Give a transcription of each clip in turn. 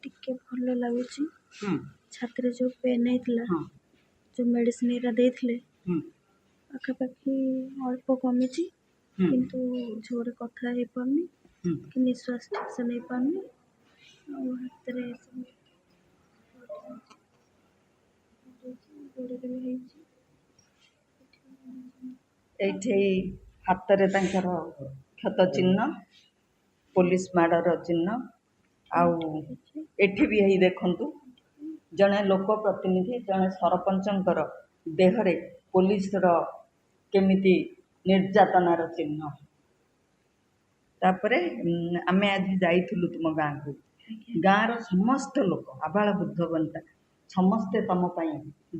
ଟିକେ ଭଲ ଲାଗୁଛି। ହୁଁ ଛାତିରେ ଯେଉଁ ପେନ୍ ହେଇଥିଲା, ହଁ ଯେଉଁ ମେଡ଼ିସିନ ଏରା ଦେଇଥିଲେ, ହୁଁ ପାଖାପାଖି ଅଳ୍ପ କମିଛି, ହୁଁ କିନ୍ତୁ ଜୋରେ କଥା ହେଇପାରୁନି ହୁଁ କି ନିଶ୍ୱାସ ଠିକ୍ସେ ନେଇପାରୁନି। ଆଉ ହାତରେ ସବୁ ଗୋଡ଼ରେ ବି ହେଇଛି। ଏଇଠି ହାତରେ ତାଙ୍କର କ୍ଷତ ଚିହ୍ନ, ପୋଲିସ ମାଡ଼ର ଚିହ୍ନ। ଆଉ ଏଠି ବି ହେଇ ଦେଖନ୍ତୁ, ଜଣେ ଲୋକ ପ୍ରତିନିଧି, ଜଣେ ସରପଞ୍ଚଙ୍କର ଦେହରେ ପୋଲିସର କେମିତି ନିର୍ଯାତନାର ଚିହ୍ନ। ତାପରେ ଆମେ ଆଜି ଯାଇଥିଲୁ ତୁମ ଗାଁକୁ। ଗାଁର ସମସ୍ତ ଲୋକ, ଆବାଳ ବୃଦ୍ଧ ବନିତା, ସମସ୍ତେ ତମ ପାଇଁ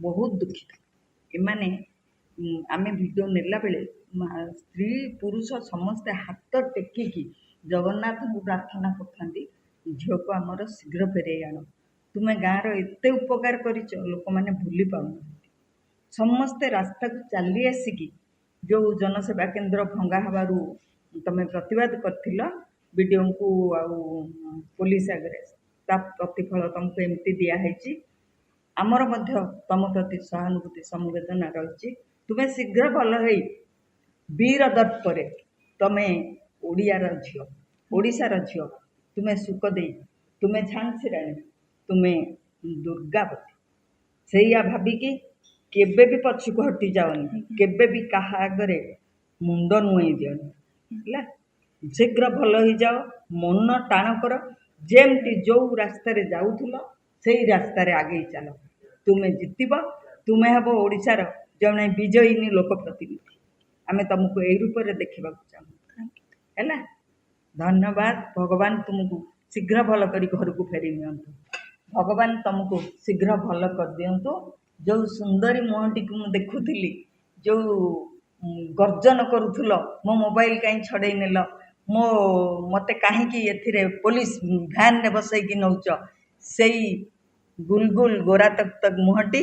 ବହୁତ ଦୁଃଖିତ। ଏମାନେ ଆମେ ଭିଡ଼ିଓ ନେଲା ବେଳେ ସ୍ତ୍ରୀ ପୁରୁଷ ସମସ୍ତେ ହାତ ଟେକିକି ଜଗନ୍ନାଥଙ୍କୁ ପ୍ରାର୍ଥନା କରୁଥାନ୍ତି, ଝିଅକୁ ଆମର ଶୀଘ୍ର ଫେରେଇ ଆଣ। ତୁମେ ଗାଁର ଏତେ ଉପକାର କରିଛ, ଲୋକମାନେ ଭୁଲି ପାରୁନାହାନ୍ତି। ସମସ୍ତେ ରାସ୍ତାକୁ ଚାଲି ଆସିକି ଯେଉଁ ଜନସେବା କେନ୍ଦ୍ର ଭଙ୍ଗା ହେବାରୁ ତମେ ପ୍ରତିବାଦ କରିଥିଲ ବିଡ଼ିଓଙ୍କୁ ଆଉ ପୋଲିସ ଆଗରେ, ତା ପ୍ରତିଫଳ ତମକୁ ଏମିତି ଦିଆହେଇଛି। ଆମର ମଧ୍ୟ ତମ ପ୍ରତି ସହାନୁଭୂତି ସମବେଦନା ରହିଛି। ତୁମେ ଶୀଘ୍ର ଭଲ ହେଇ ବୀର ଦର୍ପରେ, ତମେ ଓଡ଼ିଆର ଝିଅ, ଓଡ଼ିଶାର ଝିଅ, ତୁମେ ସୁକ ଦେଇ, ତୁମେ ଝାନ୍ସୀ ରାଣୀ, ତୁମେ ଦୁର୍ଗାବତୀ, ସେଇଆ ଭାବିକି କେବେ ବି ପଛକୁ ହଟି ଯାଅନି, କେବେ ବି କାହା ଆଗରେ ମୁଣ୍ଡ ନୁଆଇଁ ଦିଅନି, ହେଲା। ଶୀଘ୍ର ଭଲ ହେଇଯାଅ, ମନ ଟାଣ କର, ଯେମିତି ଯେଉଁ ରାସ୍ତାରେ ଯାଉଥିଲ ସେଇ ରାସ୍ତାରେ ଆଗେଇ ଚାଲ। ତୁମେ ଜିତିବ, ତୁମେ ହେବ ଓଡ଼ିଶାର ଜଣେ ବିଜୟିନୀ ଲୋକ ପ୍ରତିନିଧି। ଆମେ ତମକୁ ଏଇ ରୂପରେ ଦେଖିବାକୁ ଚାହୁଁ, ହେଲା। ଧନ୍ୟବାଦ। ଭଗବାନ ତୁମକୁ ଶୀଘ୍ର ଭଲ କରି ଘରକୁ ଫେରି ନିଅନ୍ତୁ। ଭଗବାନ ତମକୁ ଶୀଘ୍ର ଭଲ କରିଦିଅନ୍ତୁ। ଯେଉଁ ସୁନ୍ଦରୀ ମୁହଁଟିକୁ ମୁଁ ଦେଖୁଥିଲି, ଯେଉଁ ଗର୍ଜନ କରୁଥିଲ, ମୋ ମୋବାଇଲ କାହିଁ ଛଡ଼େଇ ନେଲ, ମୋତେ କାହିଁକି ଏଥିରେ ପୋଲିସ ଭ୍ୟାନ୍ରେ ବସେଇକି ନେଉଛ, ସେଇ ଗୁଲଗୁଲ ଗୋରା ତକ ତକ ମୁହଁଟି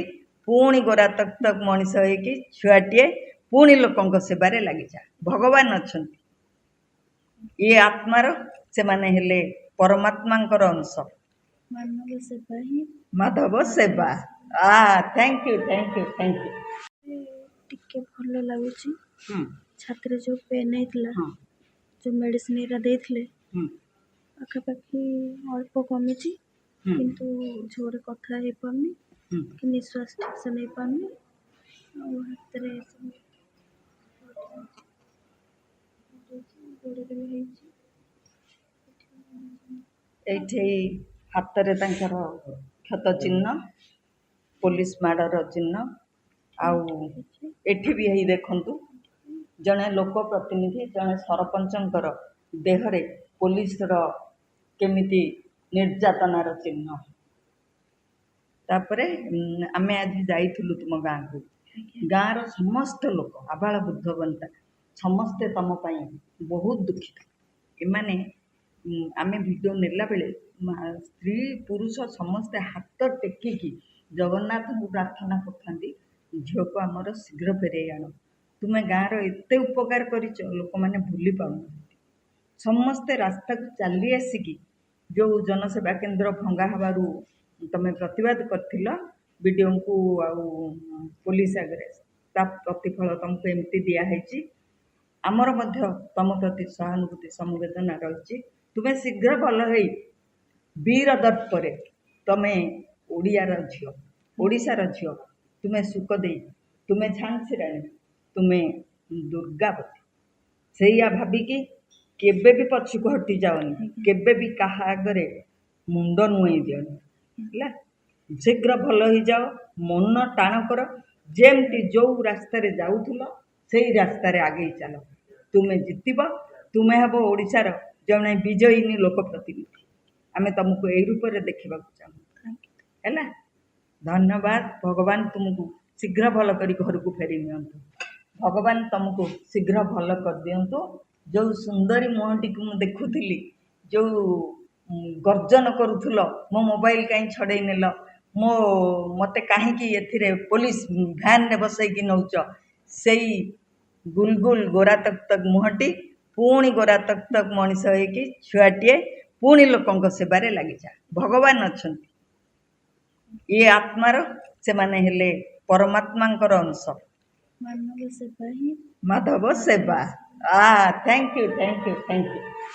ପୁଣି ଗୋରା ତକ ତକ ମଣିଷ ହେଇକି ଛୁଆଟିଏ ପୁଣି ଲୋକଙ୍କ ସେବାରେ ଲାଗିଯା। ଭଗବାନ ଅଛନ୍ତି ଇଏ ଆତ୍ମାର, ସେମାନେ ହେଲେ ପରମାତ୍ମାଙ୍କର ଅଂଶ। ମାନବ ସେବା ହିଁ ମାଧବ ସେବା। Thank you, thank you, thank you. ଟିକେ ଭଲ ଲାଗୁଛି। ହୁଁ ଛାତିରେ ଯେଉଁ ପେନ୍ ହେଇଥିଲା, ହଁ ଯେଉଁ ମେଡ଼ିସିନ ଏରା ଦେଇଥିଲେ, ହୁଁ ପାଖାପାଖି ଅଳ୍ପ କମିଛି, ହୁଁ କିନ୍ତୁ ଜୋରେ କଥା ହେଇପାରୁନି ହୁଁ କି ନିଶ୍ୱାସ ଠିକ୍ସେ ନେଇପାରୁନି। ଆଉ ହାତରେ ସବୁ ଗୋଡ଼ରେ ବି ହେଇଛି। ଏଇଠି ହାତରେ ତାଙ୍କର କ୍ଷତ ଚିହ୍ନ, ପୋଲିସ ମାଡ଼ର ଚିହ୍ନ। ଆଉ ଏଠି ବି ହେଇ ଦେଖନ୍ତୁ, ଜଣେ ଲୋକ ପ୍ରତିନିଧି, ଜଣେ ସରପଞ୍ଚଙ୍କର ଦେହରେ ପୋଲିସର କେମିତି ନିର୍ଯାତନାର ଚିହ୍ନ। ତାପରେ ଆମେ ଆଜି ଯାଇଥିଲୁ ତୁମ ଗାଁକୁ। ଗାଁର ସମସ୍ତ ଲୋକ, ଆବାଳ ବୃଦ୍ଧ ବନିତା, ସମସ୍ତେ ତମ ପାଇଁ ବହୁତ ଦୁଃଖିତ। ଏମାନେ ଆମେ ଭିଡ଼ିଓ ନେଲା ବେଳେ ସ୍ତ୍ରୀ ପୁରୁଷ ସମସ୍ତେ ହାତ ଟେକିକି ଜଗନ୍ନାଥଙ୍କୁ ପ୍ରାର୍ଥନା କରୁଥାନ୍ତି, ଝିଅକୁ ଆମର ଶୀଘ୍ର ଫେରେଇ ଆଣ। ତୁମେ ଗାଁର ଏତେ ଉପକାର କରିଛ, ଲୋକମାନେ ଭୁଲି ପାରୁନାହାନ୍ତି। ସମସ୍ତେ ରାସ୍ତାକୁ ଚାଲି ଆସିକି ଯେଉଁ ଜନସେବା କେନ୍ଦ୍ର ଭଙ୍ଗା ହେବାରୁ ତମେ ପ୍ରତିବାଦ କରିଥିଲ ବିଡ଼ିଓଙ୍କୁ ଆଉ ପୋଲିସ ଆଗରେ, ତା ପ୍ରତିଫଳ ତମକୁ ଏମିତି ଦିଆହେଇଛି। ଆମର ମଧ୍ୟ ତମ ପ୍ରତି ସହାନୁଭୂତି ସମବେଦନା ରହିଛି। ତୁମେ ଶୀଘ୍ର ଭଲ ହେଇ ବୀର ଦର୍ପରେ, ତମେ ଓଡ଼ିଆର ଝିଅ, ଓଡ଼ିଶାର ଝିଅ, ତୁମେ ସୁକ ଦେଇ, ତୁମେ ଝାନ୍ସୀ ରାଣୀ, ତୁମେ ଦୁର୍ଗାବତୀ, ସେଇଆ ଭାବିକି କେବେ ବି ପଛକୁ ହଟି ଯାଅନି, କେବେ ବି କାହା ଆଗରେ ମୁଣ୍ଡ ନୁଆଇଁ ଦିଅନି, ହେଲା। ଶୀଘ୍ର ଭଲ ହେଇଯାଅ, ମନ ଟାଣ କର, ଯେମିତି ଯେଉଁ ରାସ୍ତାରେ ଯାଉଥିଲ ସେଇ ରାସ୍ତାରେ ଆଗେଇ ଚାଲ। ତୁମେ ଜିତିବ, ତୁମେ ହେବ ଓଡ଼ିଶାର ଜଣେ ବିଜୟିନୀ ଲୋକ ପ୍ରତିନିଧି। ଆମେ ତମକୁ ଏଇ ରୂପରେ ଦେଖିବାକୁ ଚାହୁଁ, ହେଲା। ଧନ୍ୟବାଦ। ଭଗବାନ ତୁମକୁ ଶୀଘ୍ର ଭଲ କରି ଘରକୁ ଫେରି ନିଅନ୍ତୁ। ଭଗବାନ ତମକୁ ଶୀଘ୍ର ଭଲ କରିଦିଅନ୍ତୁ। ଯେଉଁ ସୁନ୍ଦରୀ ମୁହଁଟିକୁ ମୁଁ ଦେଖୁଥିଲି, ଯେଉଁ ଗର୍ଜନ କରୁଥିଲ, ମୋ ମୋବାଇଲ କାହିଁ ଛଡ଼େଇ ନେଲ, ମୋତେ କାହିଁକି ଏଥିରେ ପୋଲିସ ଭ୍ୟାନ୍ରେ ବସେଇକି ନେଉଛ, ସେଇ ଗୁଲଗୁଲ ଗୋରା ତକ ତକ ମୁହଁଟି ପୁଣି ଗୋରା ତକ ତକ ମଣିଷ ହେଇକି ଛୁଆଟିଏ ପୁଣି ଲୋକଙ୍କ ସେବାରେ ଲାଗିଯା। ଭଗବାନ ଅଛନ୍ତି, ଏ ଆତ୍ମାର, ସେମାନେ ହେଲେ ପରମାତ୍ମାଙ୍କର ଅଂଶ। ମାନବ ସେବା ହିଁ ମାଧବ ସେବା। Thank you, thank you, thank you.